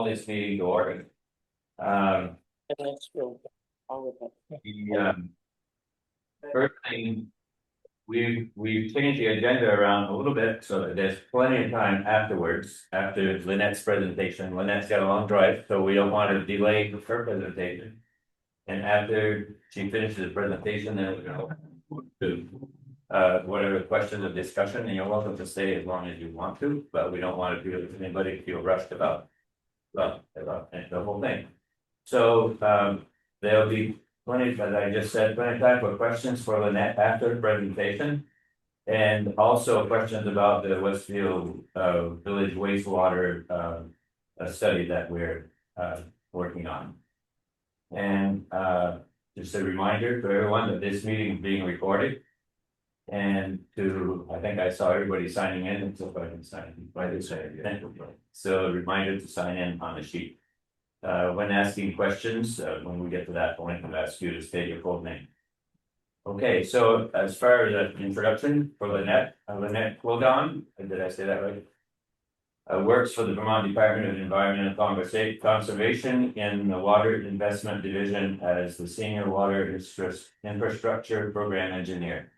this meeting to order. First thing, we've changed the agenda around a little bit so that there's plenty of time afterwards, after Lynnette's presentation. Lynnette's got a long drive, so we don't want to delay her presentation. And after she finishes the presentation, then we're gonna do whatever questions of discussion, and you're welcome to stay as long as you want to, but we don't want to feel anybody feel rushed about the whole thing. So there'll be plenty, as I just said, plenty of time for questions for Lynnette after the presentation. And also questions about the Westfield Village wastewater study that we're working on. And just a reminder to everyone that this meeting is being recorded. And I think I saw everybody signing in, and so I can sign in by this way. So a reminder to sign in on the sheet. When asking questions, when we get to that point, I'll ask you to state your full name. Okay, so as far as the introduction for Lynnette, Lynnette Claudon, did I say that right? Works for the Vermont Department of Environment and Conservation in the Water Investment Division as the Senior Water Infrastructure Program Engineer.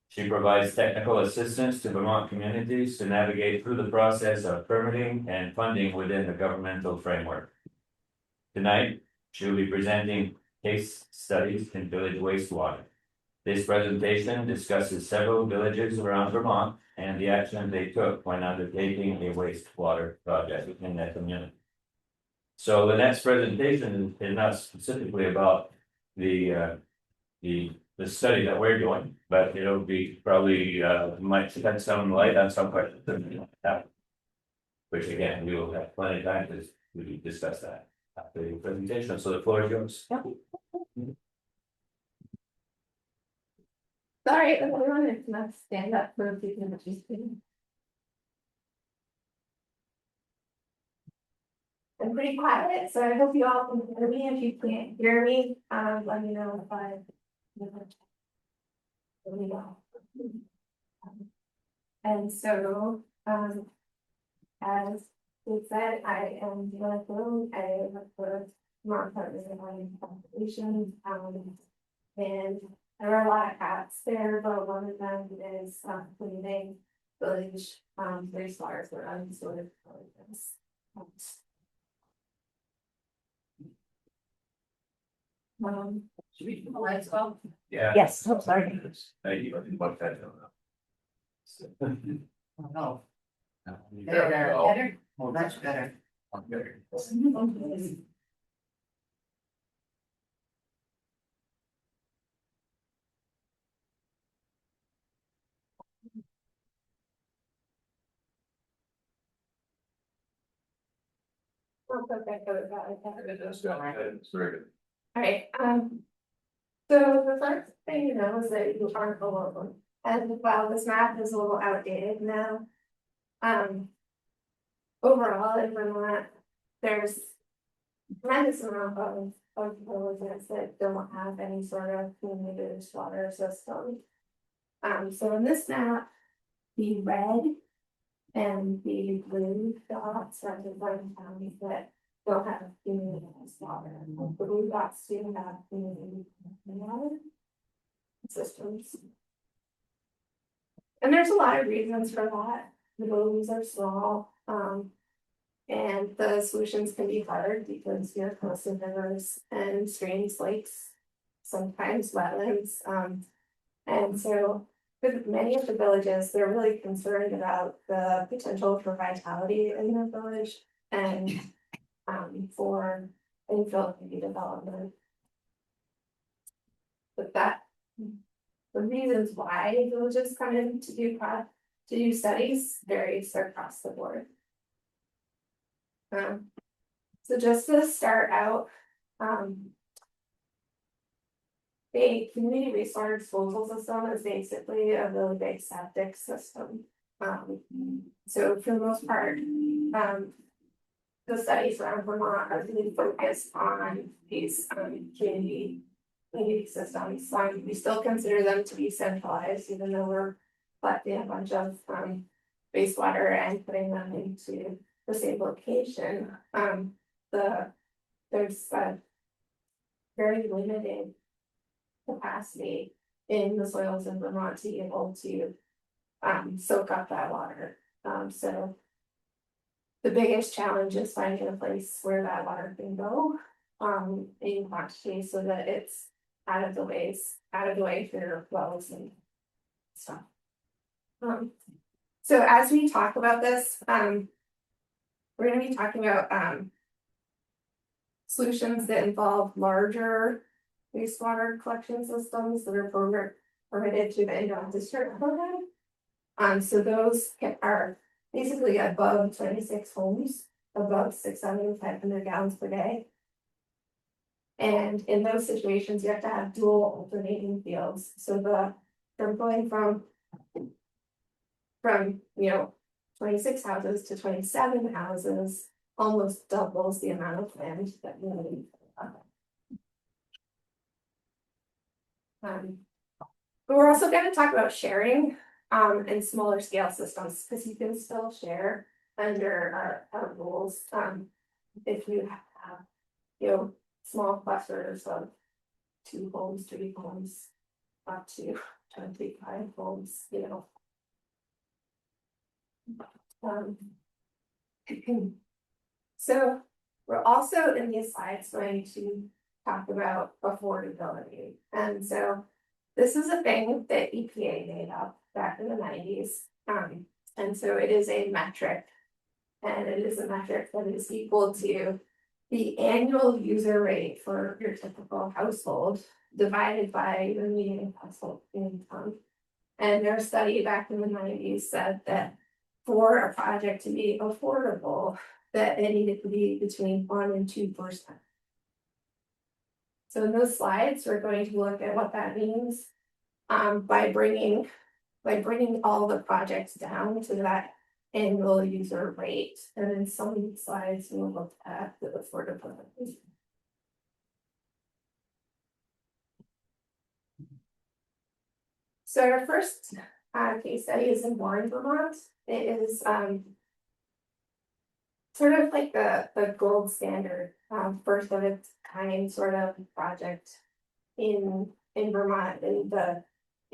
She provides technical assistance to Vermont communities to navigate through the process of permitting and funding within the governmental framework. Tonight, she will be presenting case studies in village wastewater. This presentation discusses several villages around Vermont and the action they took when undertaking a wastewater project in that community. So the next presentation is not specifically about the study that we're doing, but it'll be probably might shed some light on some questions, which again we will have plenty of time to discuss that after the presentation. So the floor is yours. Yep. Sorry, everyone, if not stand up for a few minutes. I'm pretty quiet, so I hope you all can hear me. If you can't hear me, let me know if I. And so, as we said, I am Lynnette. I work for Vermont Partners in Conservation, and there are a lot of hats there, but one of them is cleaning village wastewater for unsorted pollutants. Should we the lights off? Yeah. Yes, oh, sorry. Thank you. What that? No. Better. Better? Well, that's better. Better. All right, so the first thing you know is that you aren't alone, and while this map is a little outdated now. Overall in Vermont, there's tremendous amount of villages that don't have any sort of community water system. So in this map, the red and the blue dots represent counties that don't have community water. The blue dots do have community water systems. And there's a lot of reasons for that. The volumes are small, and the solutions can be hard because you're close to rivers and streams, lakes, sometimes wetlands. And so with many of the villages, they're really concerned about the potential for vitality in the village and for infill community development. But the reasons why villages come in to do studies varies across the board. So just to start out, a community wastewater disposal system is basically a really big septic system. So for the most part, the studies around Vermont are really focused on these community systems. We still consider them to be centralized, even though we're collecting a bunch of wastewater and putting them into the same location, there's a very limited capacity in the soils in Vermont to be able to soak up that water. So the biggest challenge is finding a place where that water can go in quantity so that it's out of the way for your wells and stuff. So as we talk about this, we're going to be talking about solutions that involve larger wastewater collection systems that are permitted through the inbound discharge program. So those are basically above 26 homes, above 6,500 gallons per day. And in those situations, you have to have dual alternating fields. So from going from 26 houses to 27 houses almost doubles the amount of land that we need. But we're also going to talk about sharing and smaller scale systems, because you can still share under our rules if you have small clusters of 2 homes, 3 homes, up to 25 homes, So we're also in these slides going to talk about affordability. And so this is a thing that EPA made up back in the 90s. And so it is a metric, and it is a metric that is equal to the annual user rate for your typical household divided by the median household income. And their study back in the 90s said that for a project to be affordable, that it needed to be between 1% and 2%. So in those slides, we're going to look at what that means by bringing all the projects down to that annual user rate. And in some slides, we'll look at the affordability. So our first case study is in Warren, Vermont. It is sort of like the gold standard, first of its kind sort of project in Vermont in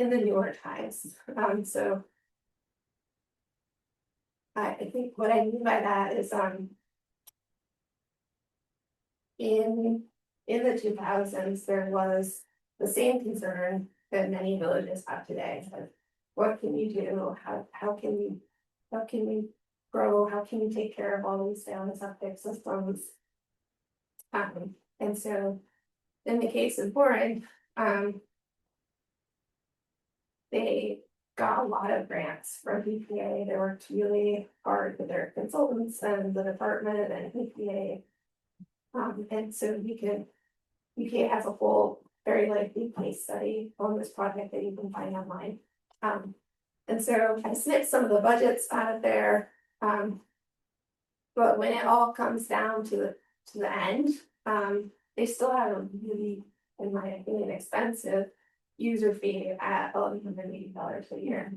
the newer times. So I think what I mean by that is in the 2000s there was the same concern that many villages have today. What can you do? How can we grow? How can you take care of all these failing septic systems? And so in the case of Warren, they got a lot of grants from EPA. They worked really hard with their consultants and the department and EPA. And so EPA has a whole very lengthy case study on this project that you can find online. And so I snipped some of the budgets out of there. But when it all comes down to the end, they still have a really, in my opinion, expensive user fee at $1,180 a year.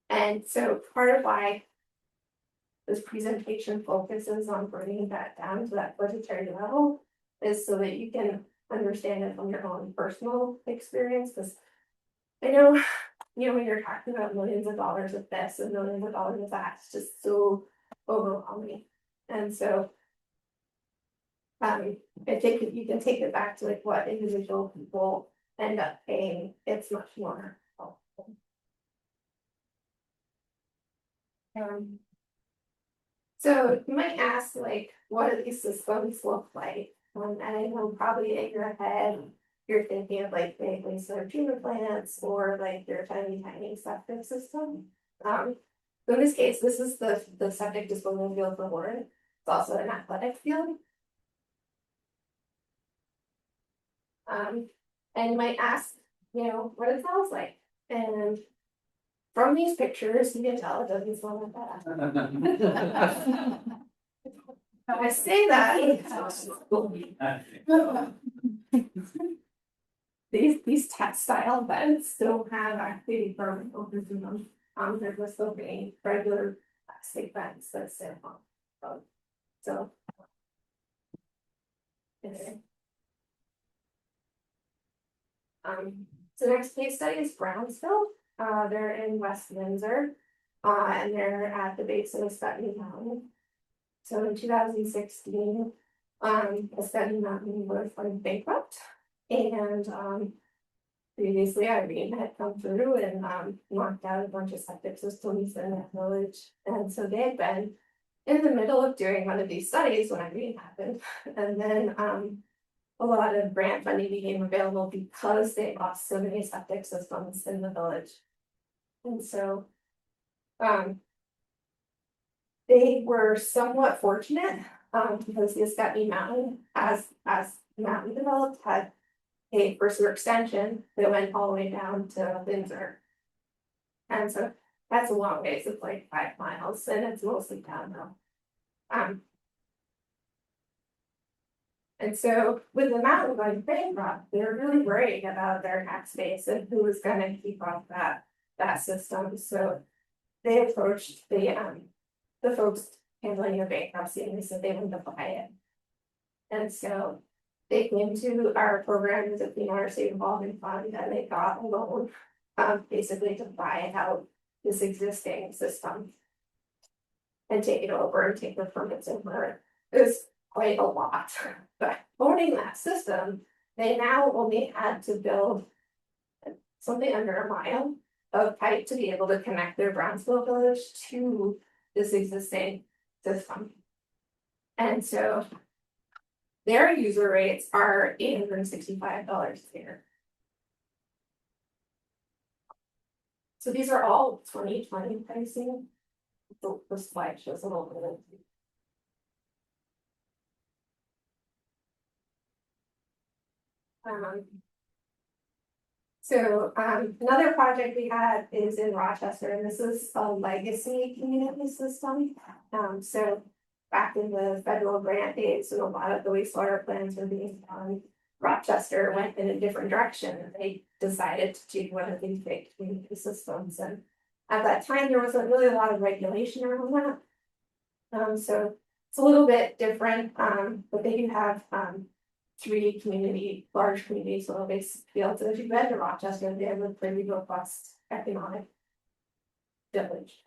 And so part of why this presentation focuses on bringing that down to that budgetary level is so that you can understand it from your own personal experience. Because I know, when you're talking about millions of dollars of this and millions of dollars of that, it's just so overwhelming. And so I think if you can take it back to like what individual people end up paying, it's much more helpful. So you might ask, like, what do these systems look like? And I know probably in your head, you're thinking of like big wastewater treatment plants or like your tiny septic system. So in this case, this is the septic disposal field for Warren. It's also an athletic field. And you might ask, what it smells like. And from these pictures, you can tell it doesn't smell like that. I say that. These textile beds don't have activity permit filters in them. They're just opening regular plastic fence that's sit on the road. So. Anyway. So the next case study is Brownsville, they're in West Windsor, and they're at the base of the Scotty Mountain. So in 2016, the Scotty Mountain was like bankrupt, and previously Irene had come through and knocked out a bunch of septic systems in that village, and so they had been in the middle of doing one of these studies when Irene happened, and then a lot of grant funding became available because they lost so many septic systems in the village. And so, they were somewhat fortunate, because the Escutney Mountain, as the mountain developed, had a first-year extension that went all the way down to Windsor. And so that's a long ways, it's like 5 miles, and it's mostly downhill. And so with the mountain going bankrupt, they're really worried about their tax base and who is gonna keep up that system. So they approached the folks handling the bankruptcy, and they said they wanted to buy it. And so they came to our program as a Clean Water State Revolving Fund, and they got a loan, basically to buy out this existing system and take it over and take the permits over. It was quite a lot, but owning that system, they now only had to build something under a mile of pipe to be able to connect their Brownsville village to this existing system. And so their user rates are $865 a year. So these are all 2020 pricing. The slide shows a little bit. Another project we had is in Rochester, and this is a legacy community system. So back in the federal grant days, and a lot of the wastewater plants were being done, Rochester went in a different direction, and they decided to do one of these big community systems. And at that time, there wasn't really a lot of regulation around that. So it's a little bit different, but they do have 3 large community soil-based fields. And if you've been to Rochester, they have a pretty robust economic village.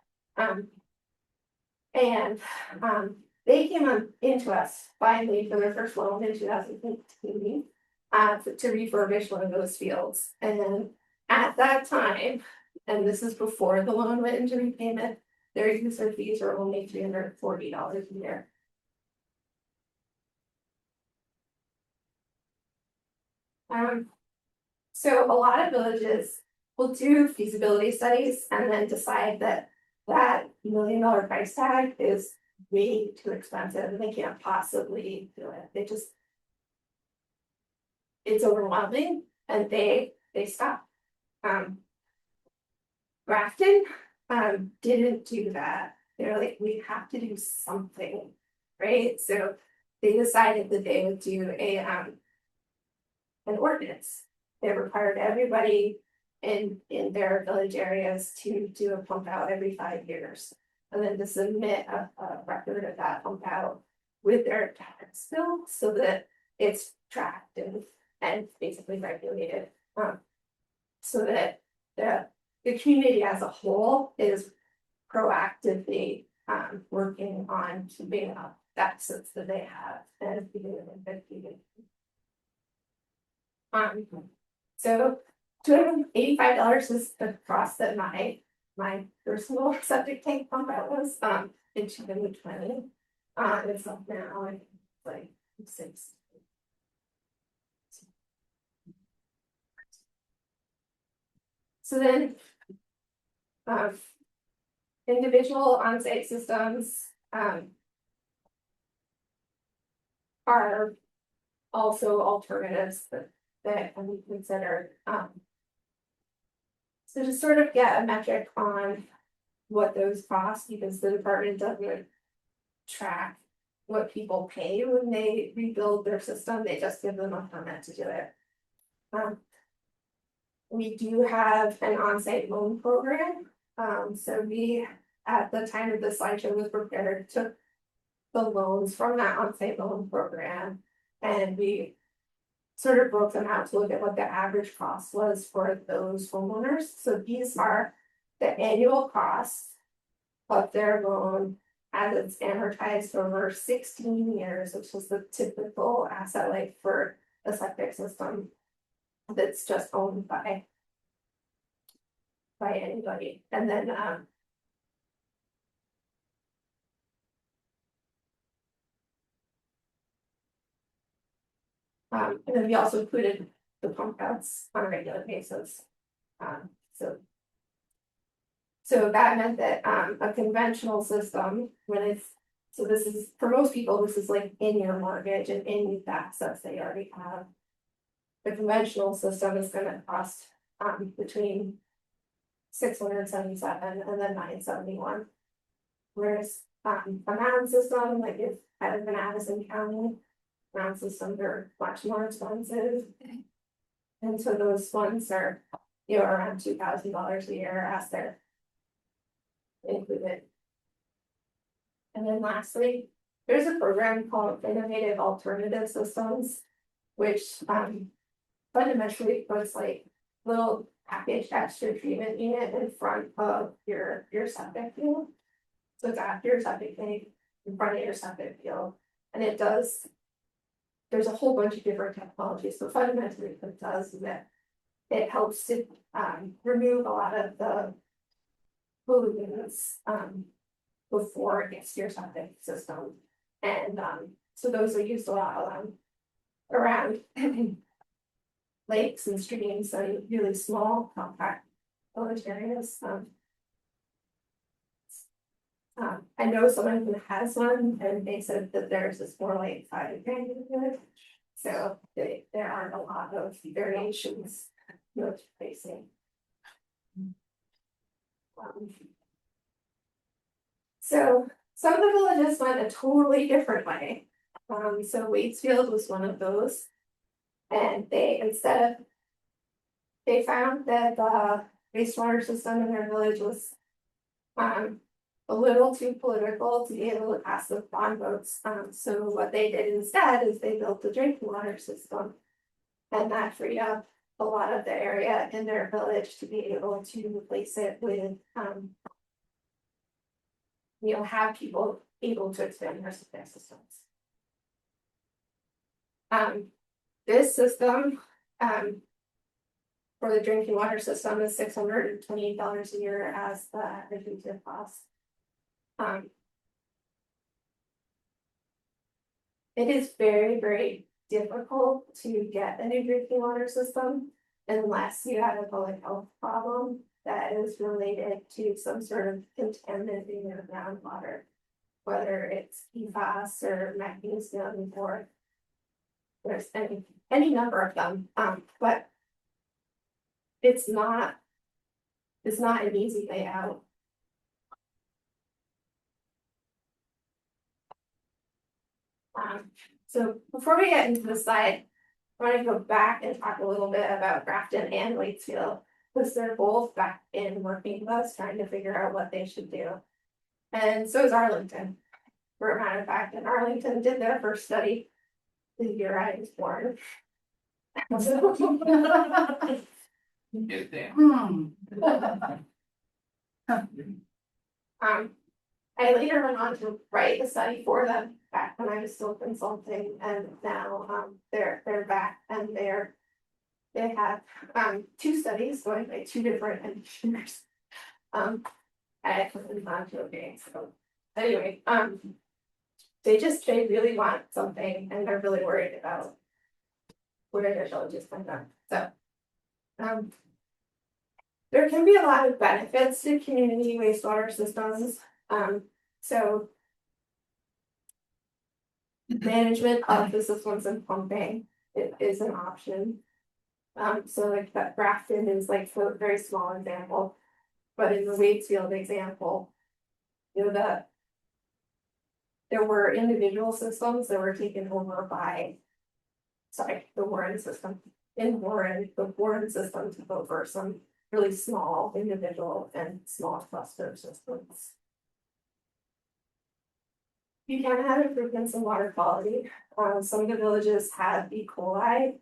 They came into us finally for their first loan in 2015 to refurbish one of those fields. And then at that time, and this is before the loan went into repayment, their user fees are only $340 a year. So a lot of villages will do feasibility studies and then decide that $1 million price tag is way too expensive and they can't possibly do it. It's overwhelming and they stop. Grafton didn't do that. They're like, we have to do something, right? So they decided that they would do an ordinance. They required everybody in their village areas to do a pump out every 5 years, and then to submit a record of that pump out with their tax bill so that it's tracked and basically regulated, so that the community as a whole is proactively working on keeping up deficits that they have and keeping them in good keeping. So $285 is the cost that my personal septic tank pump out was in 2020. It's up now like 6. So then individual on-site systems are also alternatives that can be considered. So to sort of get a metric on what those cost, because the department doesn't track what people pay when they rebuild their system, they just give them a permit to do it. We do have an on-site loan program. So we at the time of the slideshow was prepared, took the loans from that on-site loan program, and we sort of broke them out to look at what the average cost was for those homeowners. So these are the annual costs of their loan as it's amortized over 16 years, which is the typical asset life for a septic system that's just owned by anybody. And then and then we also included the pump outs on a regular basis. So that meant that a conventional system, when it's, so this is, for most people, this is like in your mortgage and in the assets they already have. The conventional system is gonna cost between 677 and then 971. Whereas a mound system, like if I live in Addison County, mound systems are much more expensive. And so those ones are, around $2,000 a year as they're included. And then lastly, there's a program called Innovative Alternative Systems, which fundamentally puts like little packaged extra treatment unit in front of your septic field. So it's after your septic tank, in front of your septic field, and it does. There's a whole bunch of different technologies. So fundamentally, what it does is that it helps to remove a lot of the pollutants before it gets to your septic system, and so those are used a lot around lakes and streams and really small compact village areas. I know someone who has one, and they said that theirs is more like $5,000. So there aren't a lot of variations with facing. So some of the villages went a totally different way. So Waitsfield was one of those. And they found that the wastewater system in their village was a little too political to be able to pass the bond votes. So what they did instead is they built a drinking water system. And that freed up a lot of the area in their village to be able to replace it with have people able to expand their septic systems. This system for the drinking water system is $628 a year as the average retail cost. It is very, very difficult to get a new drinking water system unless you have a public health problem that is related to some sort of contaminant in your groundwater, whether it's PFAS or magnesium or there's any number of them, but it's not an easy way out. So before we get into the slide, I want to go back and talk a little bit about Grafton and Waitsfield, because they're both back in working with us, trying to figure out what they should do. And so is Arlington, for a matter of fact, and Arlington did their first study the year I was born. I later went on to write a study for them back when I was still consulting, and now they're back and they have two studies going by two different engineers. I couldn't find to okay. So anyway, they really want something and they're really worried about where their villages come from. So there can be a lot of benefits to community wastewater systems. So management of the systems and pumping is an option. So like that Grafton is like a very small example, but in the Waitsfield example, there were individual systems that were taken over by, the Warren system. In Warren, the Warren system took over some really small individual and small cluster systems. You can have improvements in water quality. Some of the villages have E. coli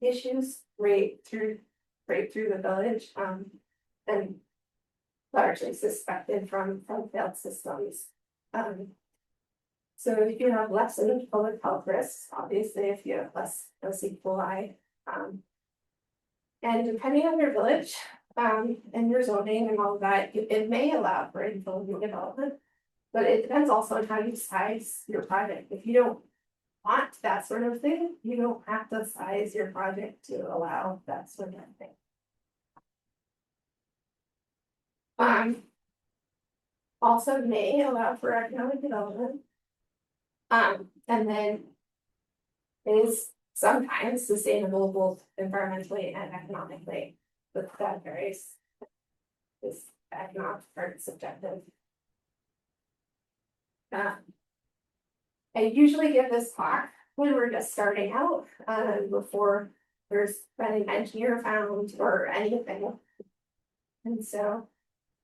issues right through the village, and largely suspected from failed systems. So if you have less in public health risks, obviously if you have less E. coli, and depending on your village, and your zoning and all of that, it may allow for infill redevelopment. But it depends also on how you size your project. If you don't want that sort of thing, you don't have to size your project to allow that sort of thing. Also may allow for economic development. And then is sometimes sustainable both environmentally and economically, but that varies. This economic part is subjective. I usually give this talk when we're just starting out, before there's been an engineer found or anything. And so,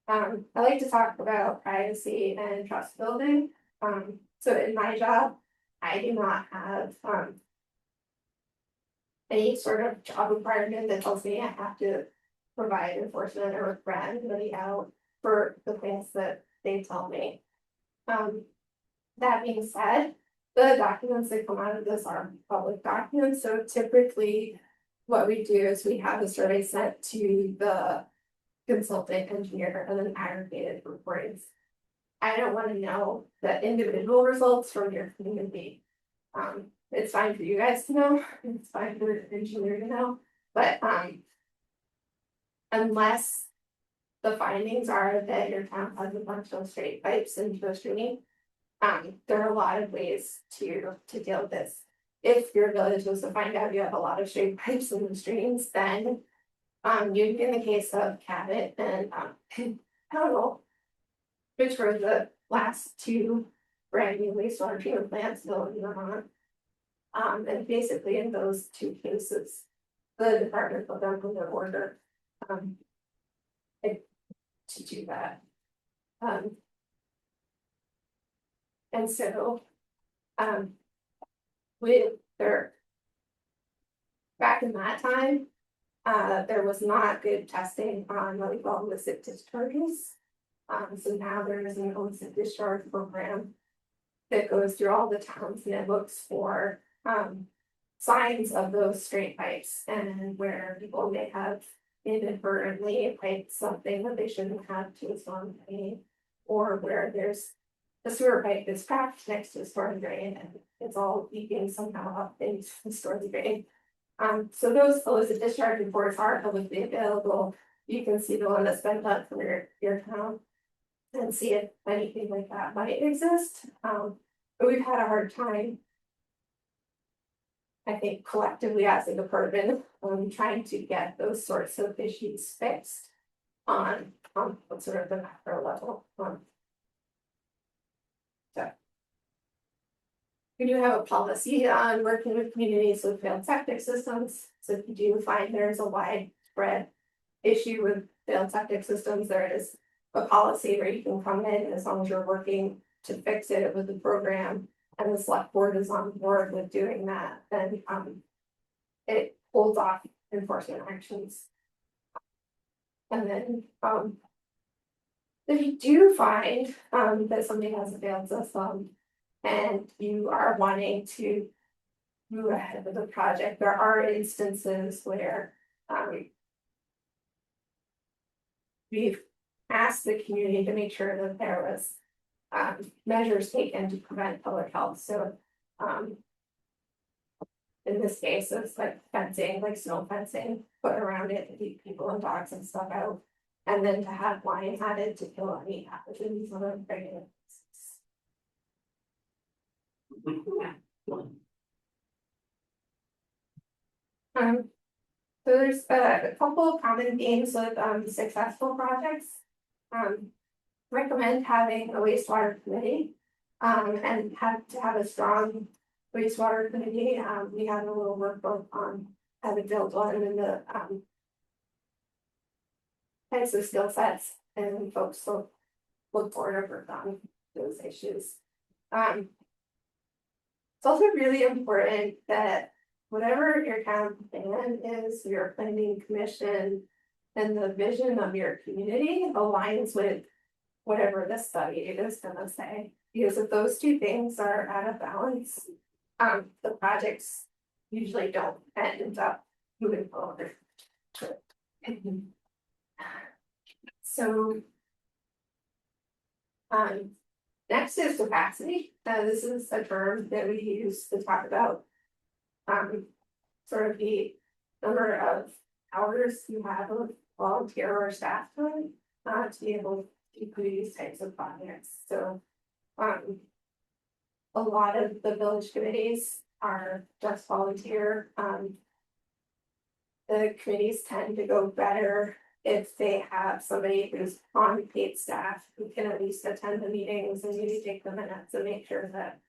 I like to talk about privacy and trust building. So in my job, I do not have, any sort of job requirement that tells me I have to provide enforcement or rat anybody out for the things that they tell me. That being said, the documents that come out of this are public documents, so typically what we do is we have the survey sent to the consultant engineer and then aggregated reports. I don't want to know the individual results from your community. It's fine for you guys to know, it's fine for the engineer to know, but unless the findings are that your town has a bunch of straight pipes into a stream, there are a lot of ways to deal with this. If your village was to find out you have a lot of straight pipes in the streams, then you'd be in the case of Cabot and Powell, which were the last two brand new wastewater treatment plants built in Vermont. And basically in those two cases, the department put them under order to do that. And so, with their, back in that time, there was not good testing on what we call illicit discharges. So now there is an illicit discharge program that goes through all the towns and it looks for signs of those straight pipes and where people may have inadvertently piped something that they shouldn't have to a storm drain, or where there's a sewer pipe that's cracked next to a storm drain and it's all leaking somehow up into the storm drain. So those illicit discharge reports are publicly available. You can see the one that's been done from your town and see if anything like that might exist. But we've had a hard time, I think, collectively as a department, trying to get those sorts of issues fixed on sort of the macro level. So we do have a policy on working with communities with failed septic systems. So if you do find there's a widespread issue with failed septic systems, there is a policy where you can come in as long as you're working to fix it with the program and the select board is on board with doing that, then it holds off enforcement actions. And then if you do find that somebody has a failed system and you are wanting to move ahead with the project, there are instances where we've asked the community to make sure that there was measures taken to prevent public health. So in this case, it's like fencing, like snow fencing put around it to keep people and dogs and stuff out. And then to have lines added to kill any pathogens on a regular basis. So there's a couple of common themes with successful projects. Recommend having a wastewater committee and have to have a strong wastewater committee. We have a little workbook on how to build one and the types of skill sets, and folks look forward to work on those issues. It's also really important that whatever your town plan is, your planning commission. And the vision of your community aligns with whatever the study is gonna say. Because if those two things are out of balance, the projects usually don't end up moving forward. So. Next is capacity. This is a term that we use to talk about. Sort of the number of hours you have of volunteer or staff time, to be able to do these types of projects, so. A lot of the village committees are just volunteer, the committees tend to go better if they have somebody who's on paid staff who can at least attend the meetings and maybe take the minutes and make sure that.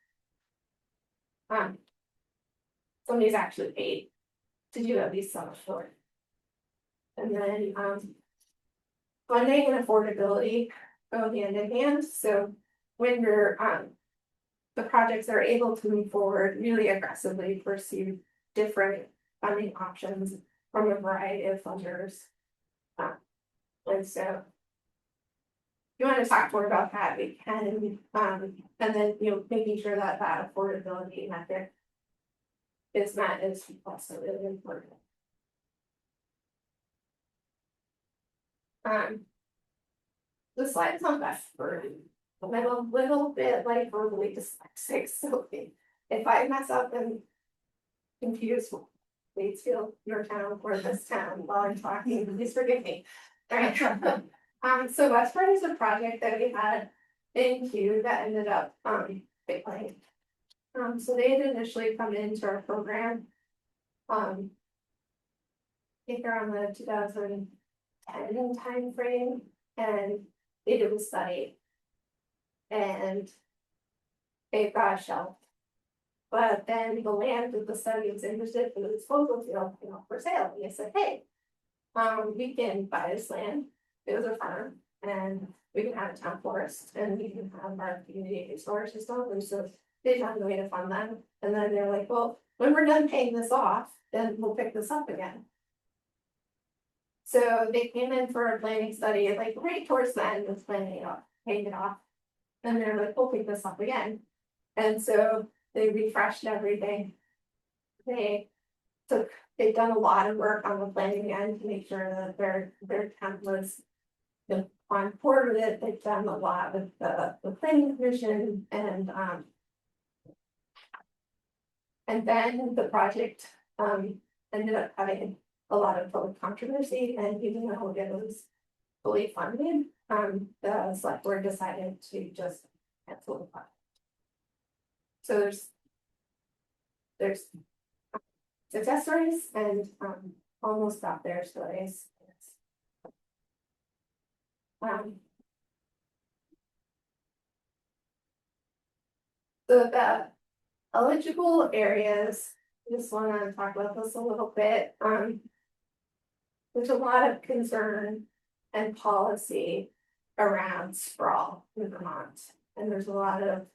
Somebody's actually paid to do at least some work. And then, funding and affordability go hand in hand, so when you're, the projects are able to move forward really aggressively, pursue different funding options from a variety of funders. And so. If you want to talk more about that, we can, and then, making sure that that affordability metric is met is also really important. The slide is on best for I'm a little bit like verbally dyslexic, so if I mess up and confuse Waitsfield, your town, or this town while I'm talking, please forgive me. Alright, so Westford is a project that we had in queue that ended up, failing. So they had initially come into our program. I think around the 2010 timeframe, and they did a study. And it got shelved. But then the land that the study was interested in the disposal field, for sale, and they said, hey. We can buy this land, it was a farm, and we can have a town forest, and we can have our community storage system, and so they found a way to fund them, and then they're like, well, when we're done paying this off, then we'll pick this up again. So they came in for a planning study, like right towards the end of planning it off, paying it off. And they're like, we'll pick this up again. And so they refreshed everything. They've done a lot of work on the planning end to make sure that their town was on board with it. They've done a lot with the planning commission and then the project ended up having a lot of public controversy, and even though it was fully funded, the select board decided to just cancel the project. So there's success stories and almost got their stories. So the eligible areas, just want to talk about this a little bit. There's a lot of concern and policy around sprawl in Vermont, and there's a lot of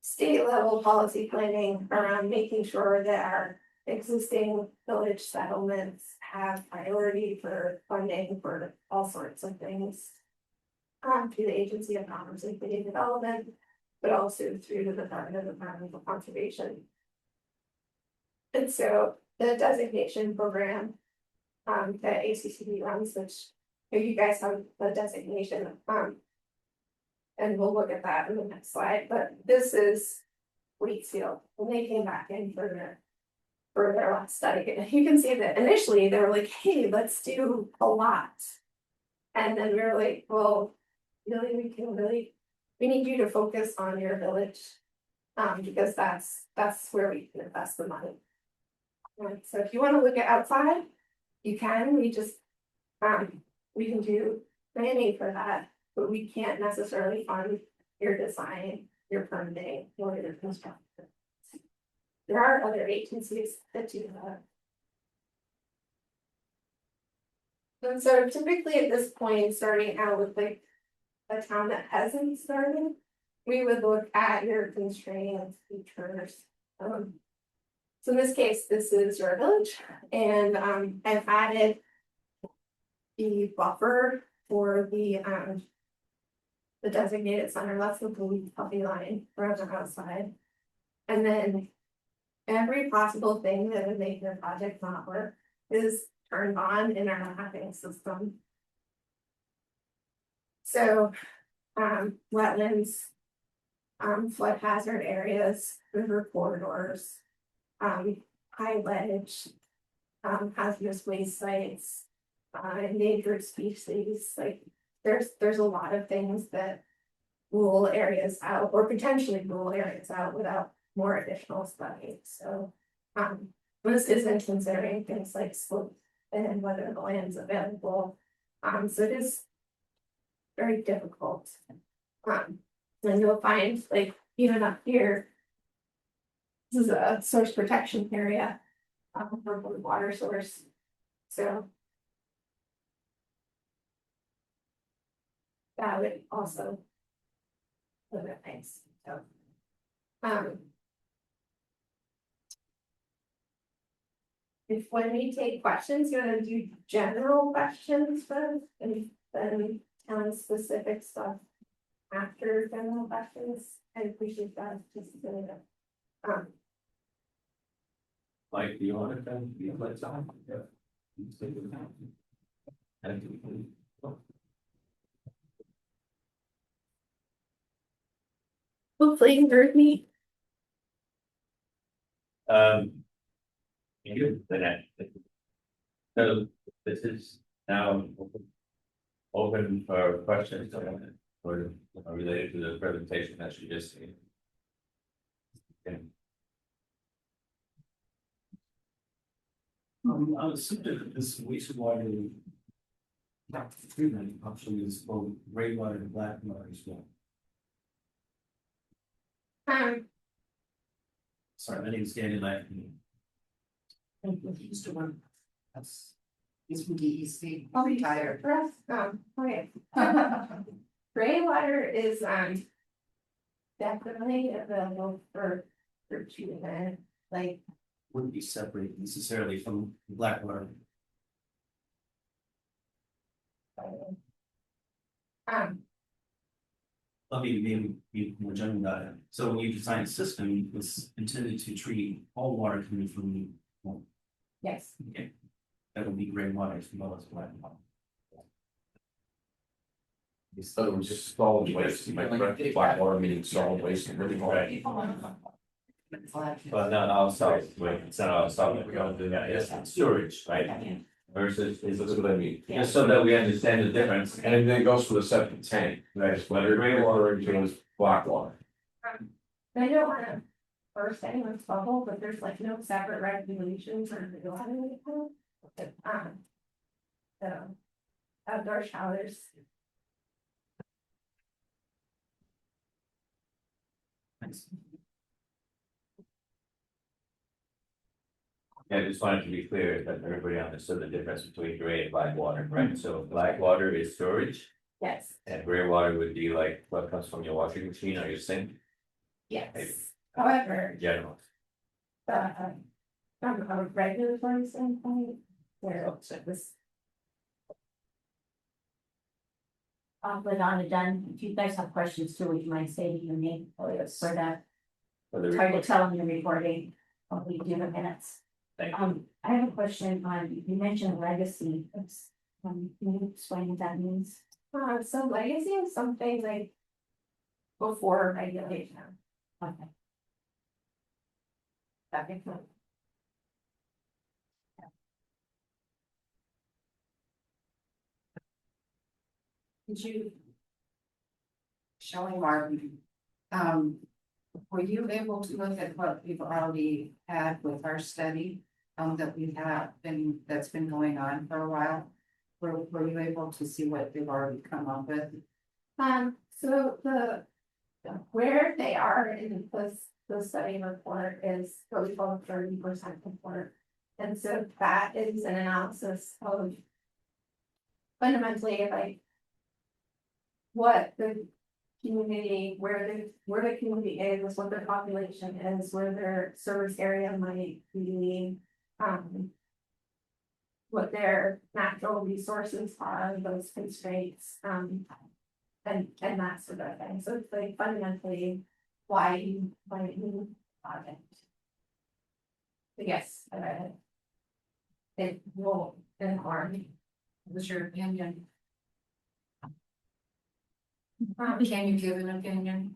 state level policy planning around making sure that our existing village settlements have priority for funding for all sorts of things. Through the Agency of Commerce and Community Development, but also through the Department of Environmental Conservation. And so the designation program that ACCD runs, which you guys have a designation, and we'll look at that in the next slide, but this is Waitsfield, when they came back in for their last study. And you can see that initially they were like, hey, let's do a lot. And then we were like, well, really, we need you to focus on your village, because that's where we can invest the money. And so if you want to look at outside, you can, we can do planning for that, but we can't necessarily fund your design, your permitting, or your construction. There are other agencies that do that. And so typically at this point, starting out with like a town that hasn't started, we would look at your constraints features. So in this case, this is your village, and I've added the buffer for the designated center, that's the blue puppy line around the outside. And then every possible thing that would make your project not work is turned on in our mapping system. So, wetlands, flood hazard areas, river corridors, high ledge, hazardous waste sites, endangered species, like there's a lot of things that rule areas out or potentially rule areas out without more additional study. So, this isn't considering things like slope and whether the land's available. So it is very difficult. And you'll find like even up here, this is a source protection area for the water source. So that would also look at things. So if when we take questions, you're gonna do general questions first and then specific stuff after general questions. I appreciate that. Just Mike, do you want to come? You let on? Yeah. hopefully you heard me. You, Lynnette. So this is now open for questions or related to the presentation that you just made. Okay. I was assuming that this wastewater treatment option is both gray water and black water as well. Sorry, my name's Danny Lackman. Used to one. That's. He's from DEC. I'll be Retired. for us. Okay. Gray water is definitely available for treatment, like Wouldn't be separate necessarily from black water. Let me maybe be more general about it. So when you design a system, it's intended to treat all water coming from the home. yes. Okay. That would be gray water as well as black water. So it was just solid waste, my black water meaning solid waste and really hard. Well, no, I'll stop, wait, it's not, I'll stop, we're gonna do that, yes, storage, right? Versus is That's what I mean. just so that we understand the difference. And then it goes for the septic tank, that's whether gray water is black water. I don't wanna burst anyone's bubble, but there's like no separate regulations or the water. So outdoor showers. Thanks. Yeah, I just wanted to be clear that everybody understood the difference between gray and black water, right? So black water is storage Yes. and gray water would be like what comes from your washing machine or your sink, Yes. Maybe. However, in general. from a regulatory standpoint, where this. Claudon, done, if you guys have questions too, would you mind stating your name? Oh, yes. For that, For the it's hard to report. tell in the recording, we do the minutes. Thank you. I have a question on, you mentioned legacy, can you explain what that means? So legacy is something like before regulation. Okay. That makes sense. Did you? Showing Mark, were you able to look at what we've already had with our study? That we have been, that's been going on for a while? Were you able to see what they've already come up with? So where they are in the study report is what we call 30% report. And so that is an analysis of fundamentally like what the community, where the community is, what their population is, where their service area might be, what their natural resources are, those constraints, and that sort of thing. So it's like fundamentally why you project. But yes, I read it. It will inform. What's your opinion? Um, Can you give an opinion?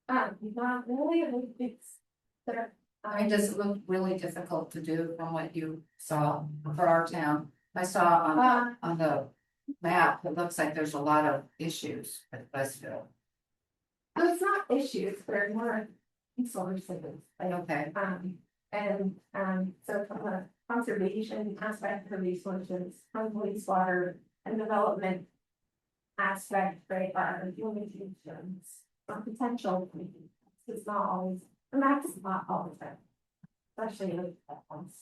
not really, I think it's. There, I mean, does it look really difficult to do from what you saw for our town? I saw on the map, it looks like there's a lot of issues at Westville. it's not issues, they're more resources, like, Okay, so from a conservation aspect of resources, from wastewater and development aspect, right, are limitations, or potential, it's not always, and that's not all the time. Especially with that ones.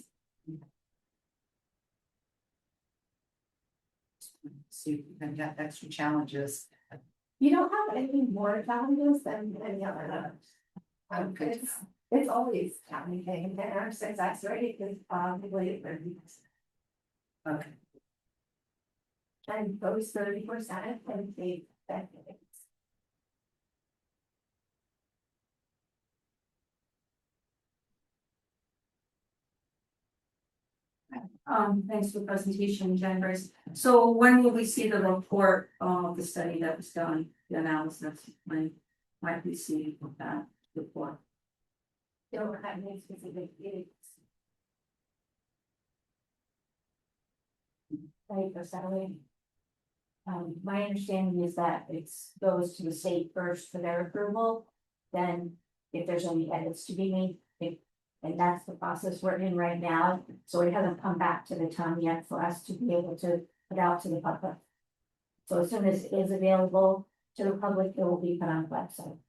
see if you can get extra challenges. You don't have any more challenges than any other. Okay. It's always challenging, and our success rate is probably 30%. Okay. And those 30% can take decades. Thanks for the presentation, Jennifer. So when will we see the report of the study that was done, the analysis, when might we see that report? Don't have any specific dates. 30%. My understanding is that it's goes to the state first for their approval. Then if there's any edits to be made, and that's the process we're in right now. So it hasn't come back to the town yet for us to be able to put out to the public. So as soon as it is available to the public, it will be put on the website.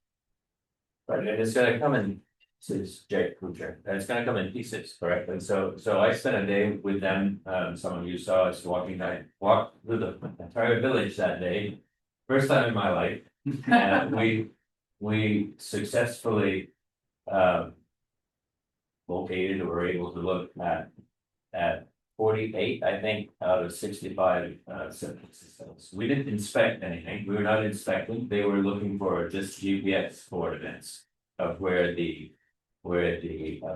Right, and it's gonna come in, this is Jake Kuchar, and it's gonna come in pieces, correct? And so I spent a day with them, some of you saw us walked through the entire village that day. First time in my life, and we successfully, located or were able to look at 48, I think, out of 65 septic systems. We didn't inspect anything, we were not inspecting, they were looking for just GPS coordinates of where the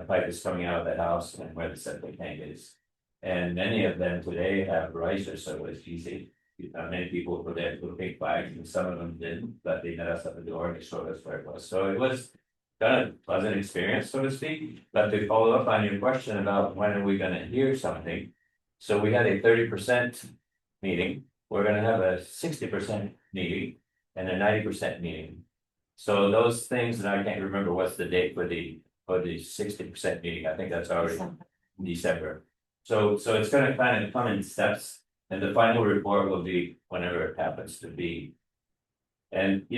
pipe is coming out of the house and where the septic tank is. And many of them today have risers, so it's easy. Many people put their little big flags, and some of them didn't, but they met us at the door and they showed us where it was. So it was kind of pleasant experience, so to speak. But to follow up on your question about when are we gonna hear something? So we had a 30% meeting, we're gonna have a 60% meeting and a 90% meeting. So those things, and I can't remember what's the date for the 60% meeting, I think that's already in December. So it's gonna kind of come in steps, and the final report will be whenever it happens to be. And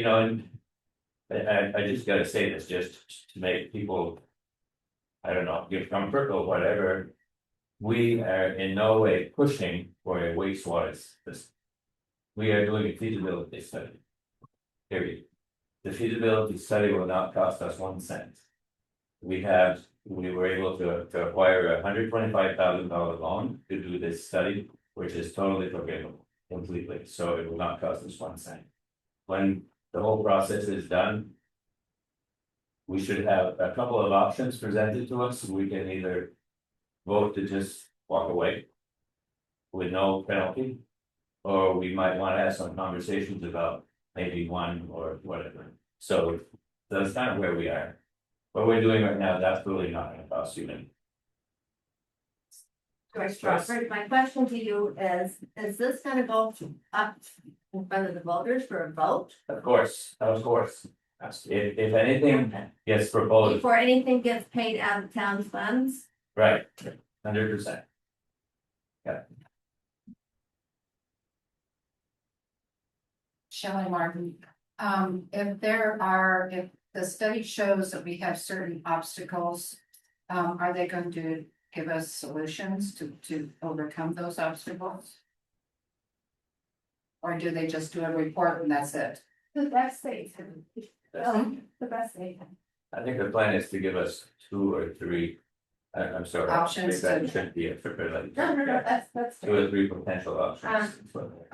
and I just gotta say this just to make people, I don't know, give comfort or whatever. We are in no way pushing for a wastewater system. We are doing a feasibility study. Period. The feasibility study will not cost us 1 cent. We were able to acquire $125,000 loan to do this study, which is totally forgivable, completely, so it will not cost us 1 cent. When the whole process is done, we should have a couple of options presented to us. We can either vote to just walk away with no penalty, or we might want to have some conversations about maybe one or whatever. So that's kind of where we are. What we're doing right now, that's really not going to cost you anything. Joyce Crawford, my question to you is this gonna go up in front of the voters for a vote? Of course. If anything gets proposed, Before anything gets paid out of town funds? right, 100%. Shelley Martin, if the study shows that we have certain obstacles, are they going to give us solutions to overcome those obstacles? Or do they just do a report and that's it? The best they can, the best they can. I think the plan is to give us 2 or 3. I'm sorry. Options That to- should be a triple, like, No, two that's fair. or 3 potential options.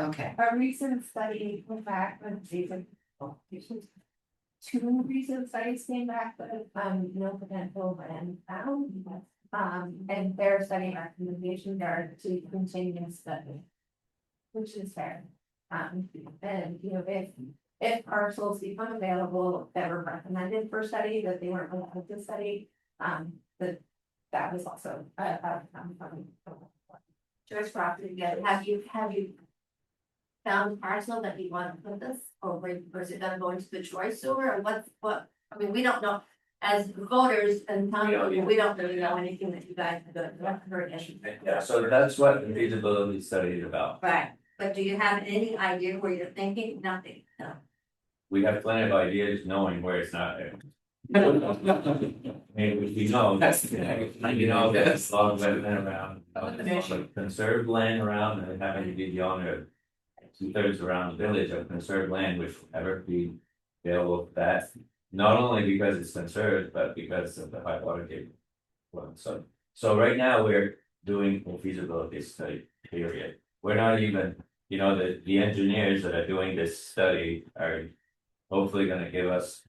Okay, A recent study came back with season. 2 recent studies came back with, no potential and found. And their study recommendations are to continue the study. Which is fair. And, you know, if parcels become available that were recommended for study, that they weren't allowed to study, that was also a. George property, yeah, have you found a parcel that you want to put this, or was it gonna go into the Troy sewer, or what, I mean, we don't know. As voters and town people, we don't really know anything that you guys have done, heard anything. Yeah, so that's what the feasibility study is about. Right, but do you have any idea where you're thinking? Nothing, no. We have plenty of ideas knowing where it's not there. Maybe we know, there's a lot of wetland around, conserved land around, and having to be the owner. 2/3 around the village of conserved land, which will never be available for that. Not only because it's conserved, but because of the high water table. Well, so right now we're doing a feasibility study, period. We're not even, the engineers that are doing this study are hopefully gonna give us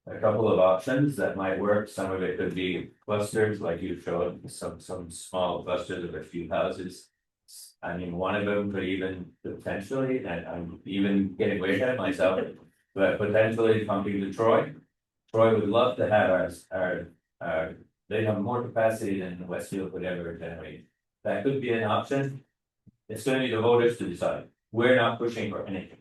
a couple of options that might work. Some of it could be clusters, like you showed, some small clusters of a few houses. I mean, one of them could even potentially, and I'm even getting way ahead of myself, but potentially coming to Troy. Troy would love to have our, they have more capacity than Westfield would ever generate. That could be an option. It's gonna be the voters to decide. We're not pushing for anything.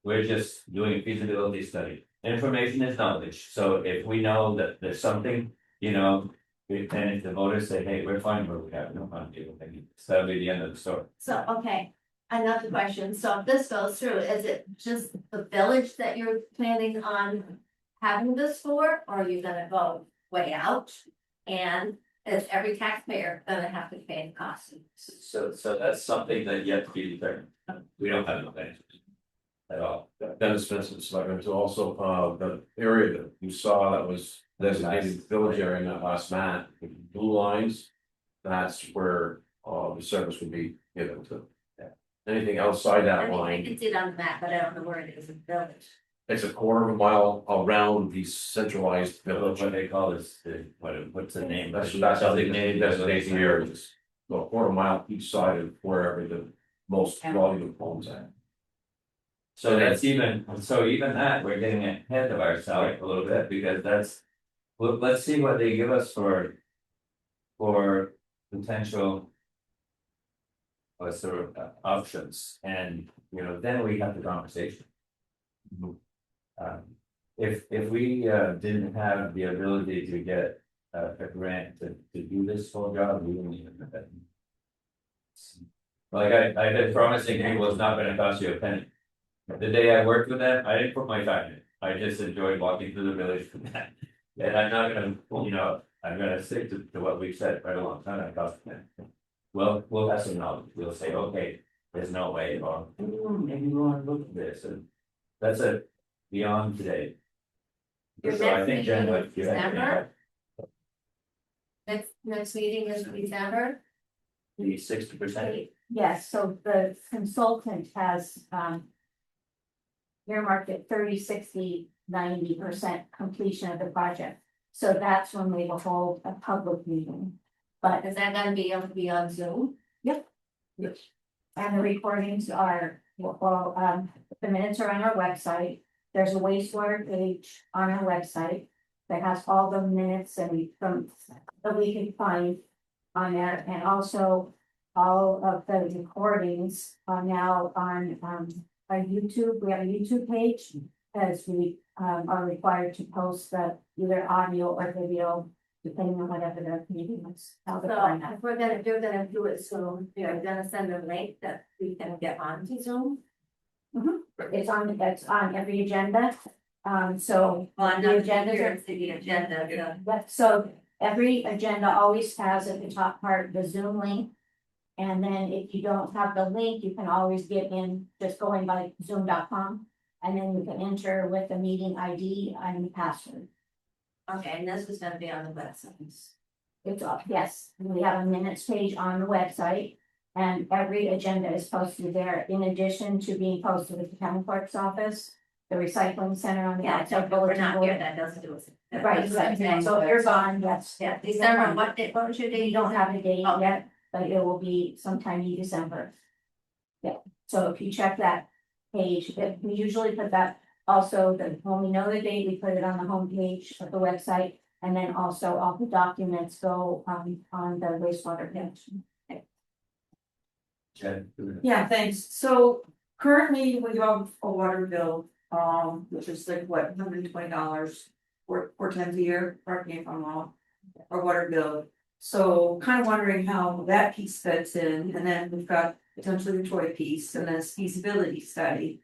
We're just doing a feasibility study. Information is knowledge, so if we know that there's something, and if the voters say, hey, we're fine where we have no fun, that'll be the end of the story. So, okay, another question, so if this goes through, is it just the village that you're planning on having this for, or are you gonna go way out? And is every taxpayer gonna have to pay the cost? So that's something that yet to be determined. We don't have no answers. At all. Dennis Vincent, Selectman, to also, the area that you saw that was designated village area in that last map, with blue lines. That's where, the service would be given to. Anything outside I that mean, I line, can see it on the map, but I don't know where it is in the village. it's a 1/4 mile around the centralized village. What they call this, what's the name? That's designated areas. So 1/4 mile each side of wherever the most volume of homes are. So that's even that, we're getting ahead of ourselves a little bit, because let's see what they give us for potential. Sort of options, and then we have the conversation. If we didn't have the ability to get a grant to do this whole job, we wouldn't even. Like I've been promising people it's not gonna cost you a penny. The day I worked with them, I didn't put my time in, I just enjoyed walking through the village for that. And I'm not gonna, I'm gonna stick to what we've said for a long time, it costs a penny. Well, we'll have some knowledge, we'll say, okay, there's no way, or maybe we wanna look at this, and that's a beyond today. Your So I next think Jen, meeting like, is you have December? Next meeting is December? the 60%. Yes, so the consultant has, earmarked at 30, 60, 90% completion of the project. So that's when we will hold a public meeting. But, Is that gonna be able to be on Zoom? and the recordings are, the minutes are on our website. There's a wastewater page on our website that has all the minutes that we can find on there, and also all of the recordings are now on, our YouTube. We have a YouTube page, as we, are required to post either audio or video, depending on whatever the meeting is. How So to find that. if you're gonna do it Zoom, you're gonna send a link that we can get onto Zoom? It's on every agenda, so. Well, I'm The not agendas here are- to see the agenda, yeah. But so every agenda always has at the top part the Zoom link. And then if you don't have the link, you can always get in just going by zoom.com. And then you can enter with the meeting ID and the password. Okay, and this is gonna be on the website. It's up, yes, we have a minutes page on the website. And every agenda is posted there, in addition to being posted at the town clerk's office, the recycling center on the Yeah, outside if we're bulletin not board. here, that doesn't do it. Right, exactly, so if you're gone, yes. Yeah, December, what was your date? You don't have a date Okay. yet, but it will be sometime in December. Yeah, so if you check that page, we usually put that also, when we know the date, we put it on the homepage of the website. And then also all the documents go on the wastewater page. Jen, Yeah, thanks. So currently we have a water bill, which is like what, $120 four times a year, correct me if I'm wrong. Our water bill. So kind of wondering how that piece fits in, and then we've got potentially the toy piece and this feasibility study.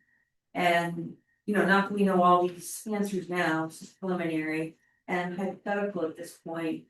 And, not that we know all these answers now, it's just preliminary and hypothetical at this point.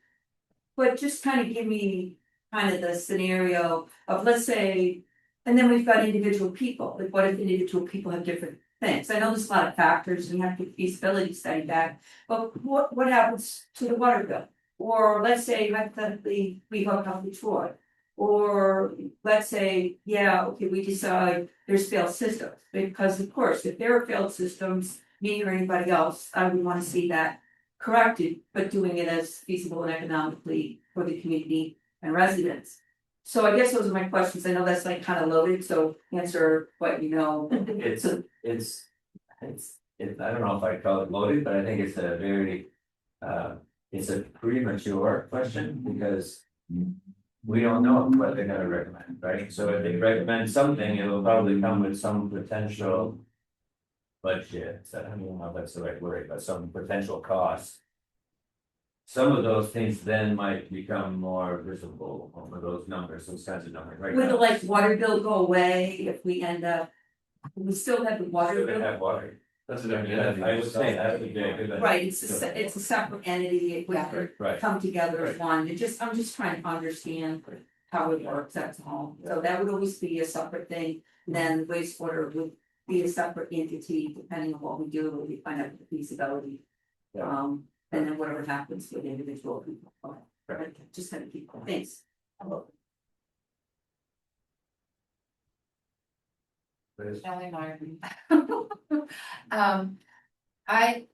But just kind of give me kind of the scenario of, let's say, and then we've got individual people, like what if individual people have different things? I know there's a lot of factors and you have to get feasibility study back, but what happens to the water bill? Or let's say hypothetically, we hook up with Troy. Or let's say, yeah, okay, we decide there's failed systems, because of course, if there are failed systems, me or anybody else, I would want to see that corrected, but doing it as feasible and economically for the community and residents. So I guess those are my questions. I know that's like kind of loaded, so answer what you know. it's, I don't know if I call it loaded, but I think it's a very, it's a premature question because we don't know what they're gonna recommend, right? So if they recommend something, it'll probably come with some potential budget, I don't even know if that's the right word, but some potential cost. Some of those things then might become more visible over those numbers, those kinds of numbers, right? Would the now. like water bill go away if we end up? We still have the water Should they bill, have water? That's I would say that would be a good. right? It's a separate entity. It would Right. come together as one. I'm just trying to understand how it works. That's all. So that would always be a separate thing. Then wastewater would be a separate entity depending on what we do. We find out the feasibility. Yeah. And then whatever happens with individual people. Right. Just kind of keep going. Thanks. Shelley Martin. I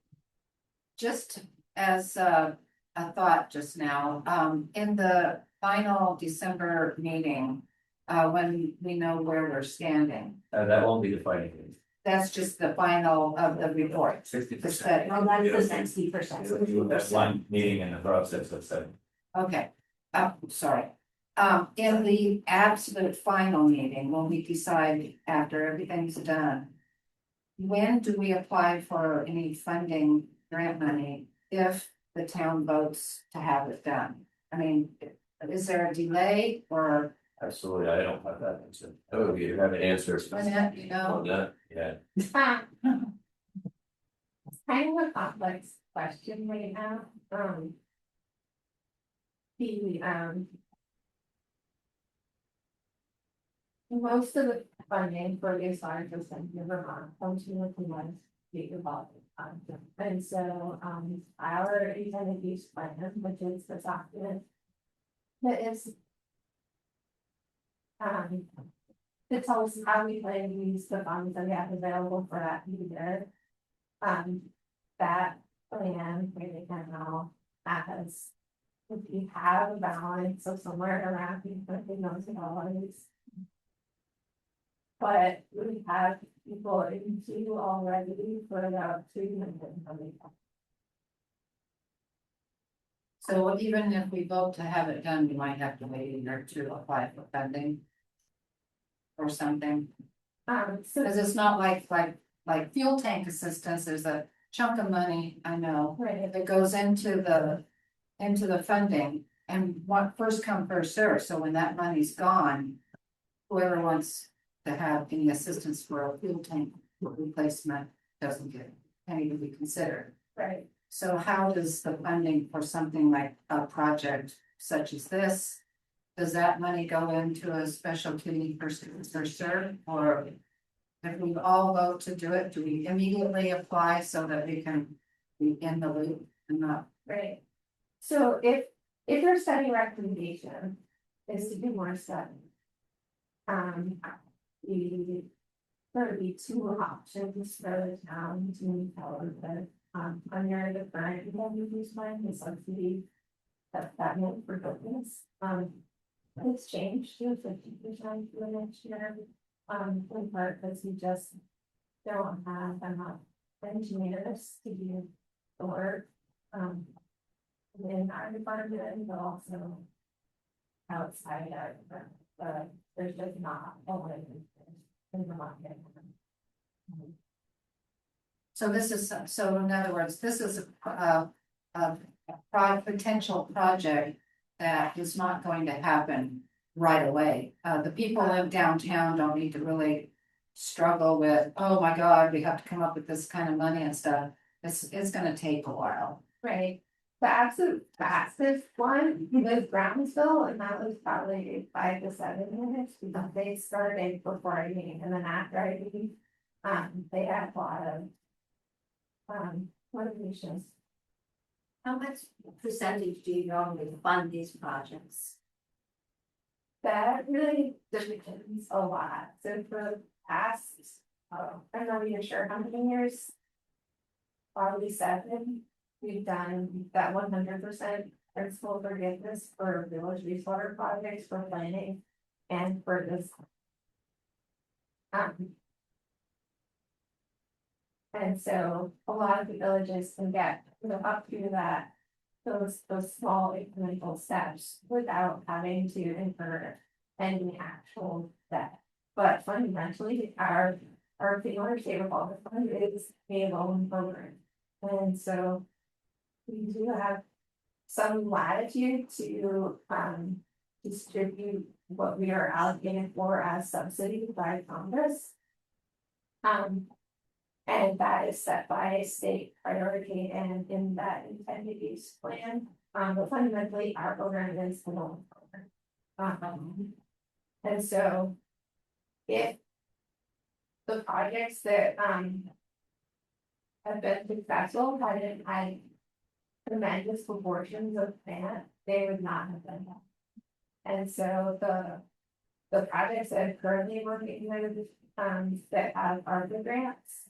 just as a thought just now, in the final December meeting, when we know where we're standing, That won't be the fighting. that's just the final of the report. 60%. Well, that's the 60%. That's one meeting in the process of seven. Okay, sorry. In the absolute final meeting, when we decide after everything's done. When do we apply for any funding grant money if the town votes to have it done? I mean, is there a delay or? Absolutely, I don't have that answer. Oh, you have an answer. Lynnette, you know? On that. Yeah, It's kind of a complex question right now, most of the funding for the wastewater system in Vermont comes from the Vermont State Revolving Fund. And so, our intended use plan, which is the document that is it tells us how we plan to use the funds that we have available for that year. That plan really kind of has, if you have a balance of somewhere around $50,000. But we have people into already for about $300 million. So even if we vote to have it done, we might have to wait a year to apply for funding. Or something, So because it's not like fuel tank assistance, there's a chunk of money, I know. right, That goes into the funding and what first come, first serve, so when that money's gone. Whoever wants to have any assistance for a fuel tank replacement doesn't get any to be considered. right. So how does the funding for something like a project such as this does that money go into a specialty for serve or? If we all vote to do it, do we immediately apply so that we can be in the loop and not? Right. So if your study recommendation is to do more study. The. There would be two options for the town to move forward with, under the current use plan, the subsidy. That meant for buildings, it's changed to 50% for the next year. In part because we just don't have enough engineers to do the work. In our department, but also outside of, there's just not a lot of in the market. So this is, so in other words, this is a potential project that is not going to happen right away. The people in downtown don't need to really struggle with, oh my God, we have to come up with this kind of money and stuff. It's gonna take a while. Right, the absolute fastest one was Brownsville, and that was probably 5 to 7 minutes, because they started before I mean, and then after I mean, they had a lot of motivations. How much percentage do you normally fund these projects? That really depends a lot, so for the past, I'm not even sure how many years. Probably 7, we've done that 100% principal forgiveness for village wastewater projects for planning and for this. And so a lot of the villages can get, up to that, those small incremental steps without having to incur any actual debt. But fundamentally, our the owner state revolving fund is a loan program. And so we do have some latitude to distribute what we are allocated for as subsidy by Congress. And that is set by state priority and in that intended use plan. But fundamentally, our program is the loan program. And so if the projects that have been successful hadn't had tremendous proportions of grant, they would not have been done. And so the projects that are currently working with that have ARPA grants,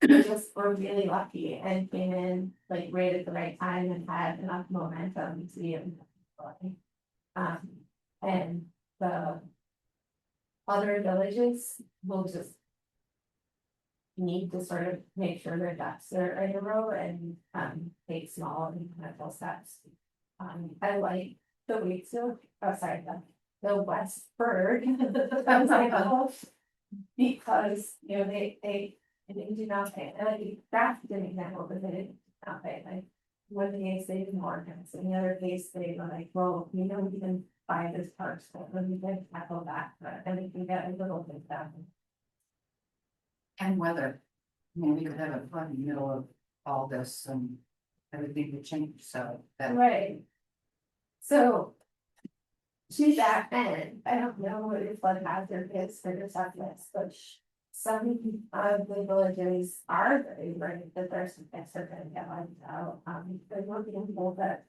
we just were really lucky and came in like right at the right time and had enough momentum to be able to and the other villages will just need to sort of make sure their ducks are in a row and take small incremental steps. I like the Wakefield, the Westford because they do not pay. And like that's an example because they did not pay. Like one case they did more grants, and the other case they were like, well, we can buy this parcel and we can tackle that, and we can get a little bit done. And whether, I mean, we could have a flood in the middle of all this and everything would change, so that. Right. So. To that end, I don't know what your flood hazard is for your subjects, but some of the villages are very worried that there's some things that are gonna get wiped out. They're looking people that.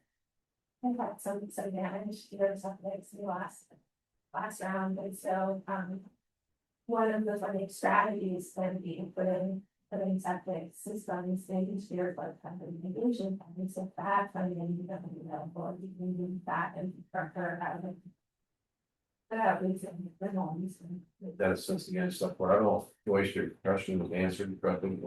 They've had some damage to their subjects in the last round, and so one of the funding strategies can be putting septic systems into your flood mitigation funding, so that funding is definitely available, you can use that infrastructure out of. That's again stuff where I don't know if Joyce, your question was answered correctly.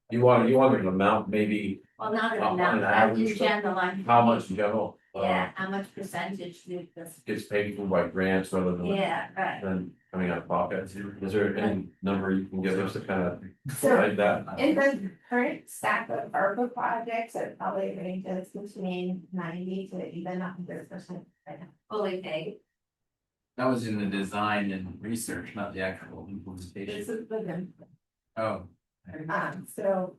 You want an amount, maybe Well, not an On amount, an but average, in general, I'm. how much in general? Yeah, how much percentage do this, Gets paid for by grants rather than. yeah, right. Than coming out of pocket. Is there any number you can give us to kind of So like that? in the current stack of ARPA projects, it probably ranges between 90 to even 100% right now. Fully paid. That was in the design and research, not the actual This implementation. is the Oh, so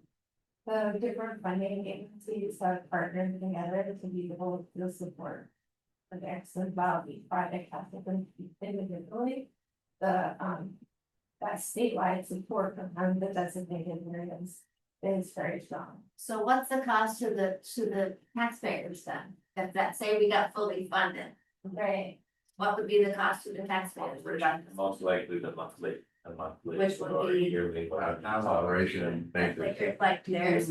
the different funding agencies have partnered together to be able to support. The excellent value project has to be individually, that statewide support from the designated areas is very strong. So what's the cost to the taxpayers then? If that, say we got fully funded, Right. what would be the cost to the taxpayers? Most likely the monthly, Which would or be- yearly. Operation and maintenance. Like theirs,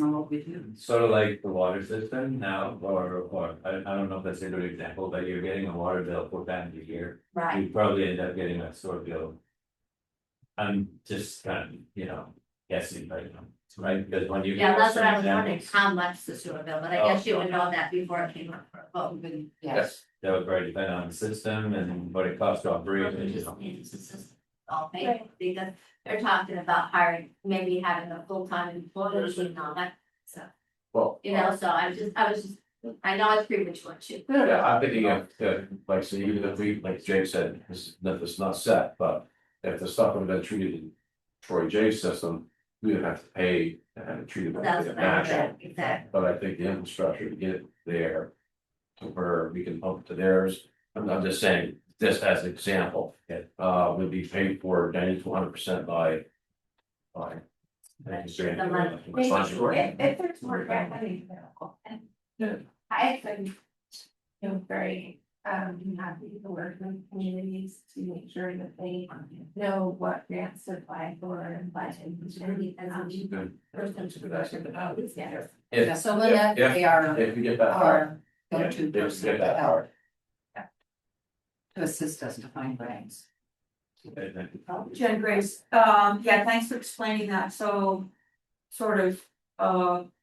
Sort of like the water system now, or I don't know if that's a good example, but you're getting a water bill 4 times a year. right? You probably end up getting a sewer bill. I'm just kind of, guessing right now, right? Because when you. Yeah, that's what I was some wondering, examples, how much the sewer bill, but I guess you would know that before it came up for a vote. Yes, That would probably depend on the system and what it costs to operate. All paid, because they're talking about hiring, maybe having a full-time employee and all that, so, Well, so I was just, I know it's premature too. yeah, I'm thinking of, like, so even if we, like Jake said, it's not set, but if the stuff would have been treated in Troy J's system, we would have to pay and treat it Well, like that's a what I match. said, exactly. But I think the infrastructure to get it there. To where we can pump to theirs, I'm just saying, this as an example. Would be paid for 90 to 100% by. If there's more grant money available, and I've been, very, happy to work with communities to make sure that they know what grants to apply for and budget. If, so Lynnette, if- they are if we get that far, our go-to if we person get to that help, far. to assist us to find grants. Jen Grace, yeah, thanks for explaining that, so. Sort of,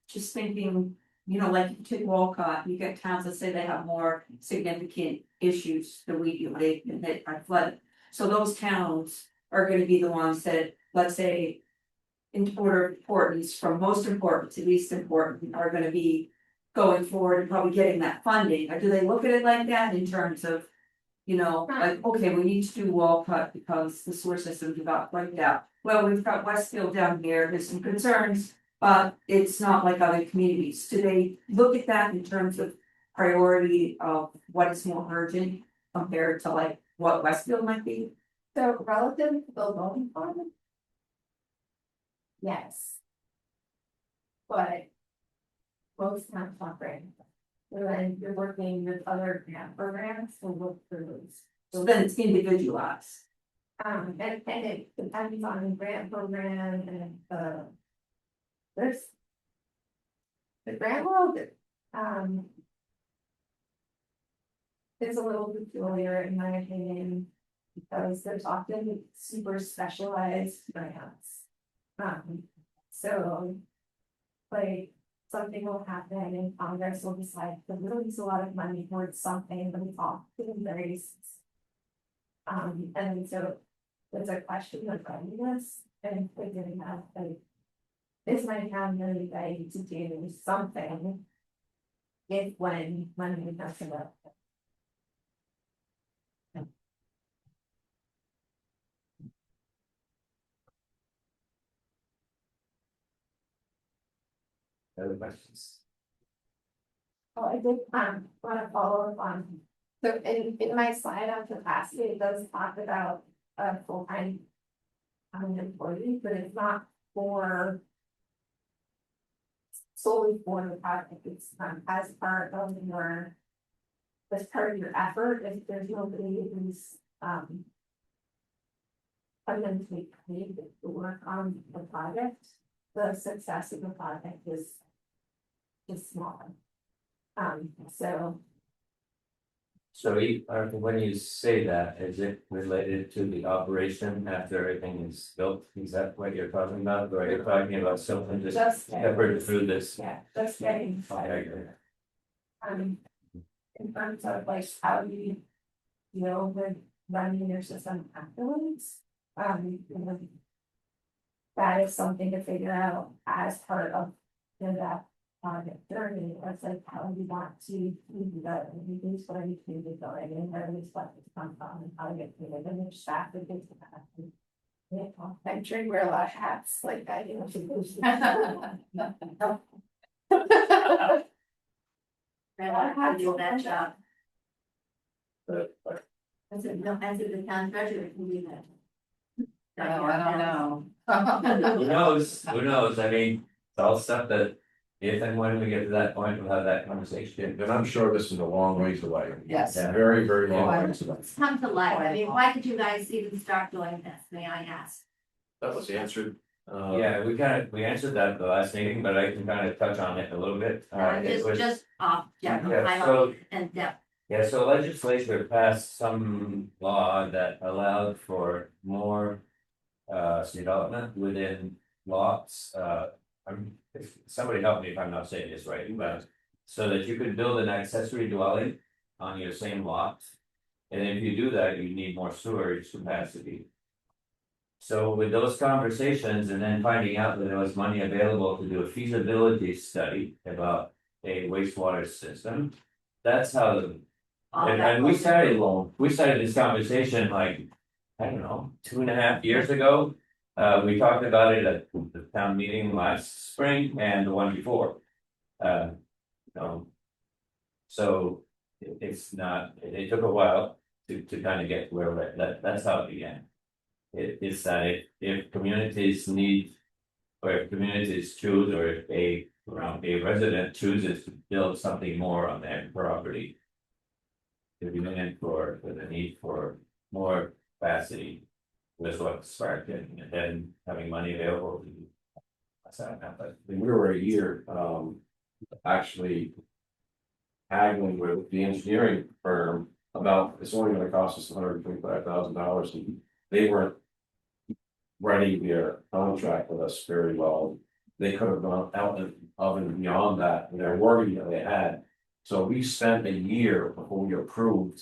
just thinking, like you take Walcott, you get towns that say they have more significant issues than we do, they are flooded. So those towns are gonna be the ones that, let's say. In order of importance, from most important to least important, are gonna be going forward and probably getting that funding, or do they look at it like that in terms of? Like, okay, we need to do Walcott because the sewer system got wiped out. Well, we've got Westfield down here, there's some concerns, but it's not like other communities. Do they look at that in terms of priority of what is more urgent compared to like what Westfield might be? So relative to the loan fund. Yes. But. Most towns not great. And then you're working with other grant programs to look through those. So then it's individualized. And it depends on the grant program and, there's. The grant world, is a little peculiar in my opinion, because there's often super specialized grants. So. Like, something will happen and Congress will decide to release a lot of money towards something, but it's often very. And so there's a question of readiness and figuring out like. Is my town really ready to do something? If when money doesn't up. Other questions? Oh, I did, wanna follow up on, so in my slide on capacity, it does talk about a full-time. Employee, but it's not for. Solely for the project, it's as part of your. As part of your effort, if there's nobody who's fundamentally paid to work on the project, the success of the project is smaller. So So when you say that, is it related to the operation after everything is built? Is that what you're talking about? Or are you talking about something just just, separate through this? yeah, just getting started. In terms of like how you deal with running your system afterwards, that is something to figure out as part of that project journey. It's like how you want to do that, and reduce what I need to do going, and where these budgets come from, and how to get paid, and which staff it is. I drink wear a lot of hats like that, you know. Grandma had to do that job. As it, no, as it the town treasurer can do that. No, I don't know. Who knows, I mean, it's all stuff that, if and when we get to that point, we'll have that conversation. And I'm sure this is a long ways away. Yes. Yeah. Very, very long ways away. It's come to life. I mean, why did you guys even start doing this, may I ask? That was answered. Yeah, we answered that at the last meeting, but I can kind of touch on it a little bit. It was- Just off, general, Yeah, high so- level and depth. Yeah, so legislature passed some law that allowed for more development within lots, if somebody help me if I'm not saying this right, but. So that you could build an accessory dwelling on your same lot. And if you do that, you need more storage capacity. So with those conversations and then finding out that there was money available to do a feasibility study about a wastewater system. That's how the All that and we was- started this conversation like, I don't know, 2.5 years ago. We talked about it at the town meeting last spring and the one before. So it's not, it took a while to kind of get where that's how it began. It's that if communities need, or if communities choose, or if a resident chooses to build something more on their property. To be in for the need for more capacity was what sparked it, and then having money available to. That's how it happened. And we were a year, actually. Haggling with the engineering firm about, it's only gonna cost us $125,000, and they weren't. Running their contract with us very well, they could have gone out and beyond that, in their wording that they had. So we spent a year before we approved.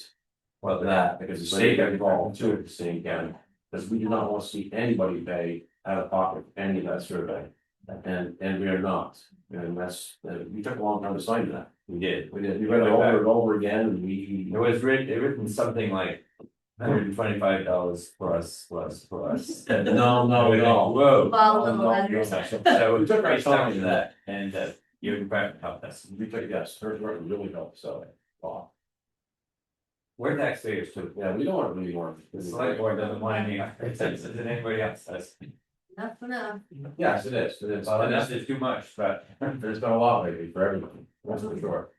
Well, that, because the state got involved too at the same time, because we did not want to see anybody pay out of pocket for any of that survey. And we are not, and that's, we took a long time to sign that. We did. We read it over and over again, and It was written something like $125 plus. No. Whoa. Well, No, letters. So We took our we stuck time to to that, and you in fact helped us. We took, yes, hers work really helped, so. We're taxpayers too. Yeah, we don't want to really want. The select board doesn't want any expenses than anybody else does. Enough enough. Yes, it is, Well, enough is too much, but. there's been a lot lately for everyone, that's for sure.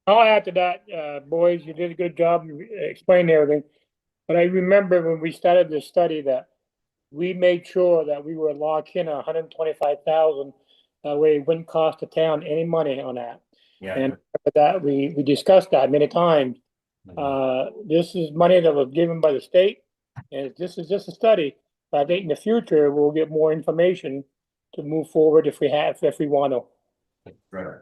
I'll add to that, boys, you did a good job explaining everything. But I remember when we started this study that we made sure that we were locked in 125,000. That way it wouldn't cost the town any money on that. Yeah. And that we discussed that many times. This is money that was given by the state, and this is just a study. But I think in the future, we'll get more information to move forward if we want to. Right.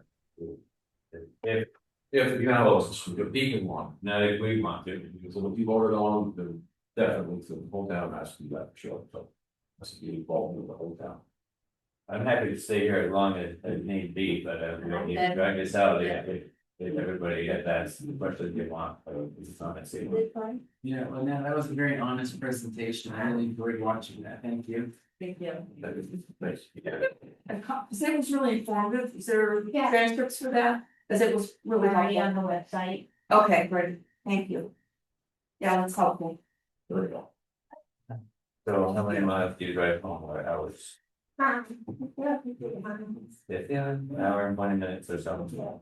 If you know, the people want, Not if we want to. so if you voted on, then definitely the whole town has to do that, for sure, so. That's be involved with the whole town. I'm happy to stay here as long as need be, but we don't need to drag this out if everybody gets asked the questions they want, it's not necessarily. Yeah, well, no, that was a very honest presentation. I really enjoyed watching that. Thank you. Thank you. That is nice. It was really informative. Is there Yeah. transcripts for that? Cause it was really Already on helpful. the website. Okay, great. Thank you. Yeah, that's helpful. There we go. So how many miles do you drive home, or hours? Yeah. 50, an hour and 20 minutes or something.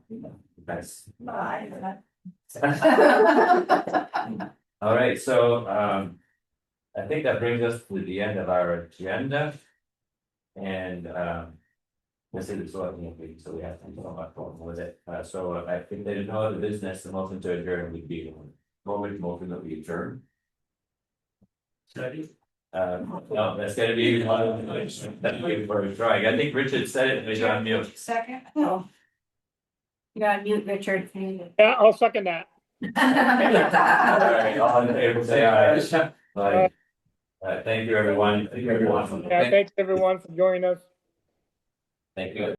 Nice. All right, so I think that brings us to the end of our agenda. And this is what we, so we have to go back on with it. So I think there's no other business, the motion to adjourn would be motion that we adjourn. Study. No, that's gonna be for trying. I think Richard said it, he's on mute. Second. You gotta mute Richard. Yeah, I'll second that. All right, all in favor, say aye. Aye. Thank you, everyone. Thank you, everyone. Yeah, thanks everyone for joining us. Thank you.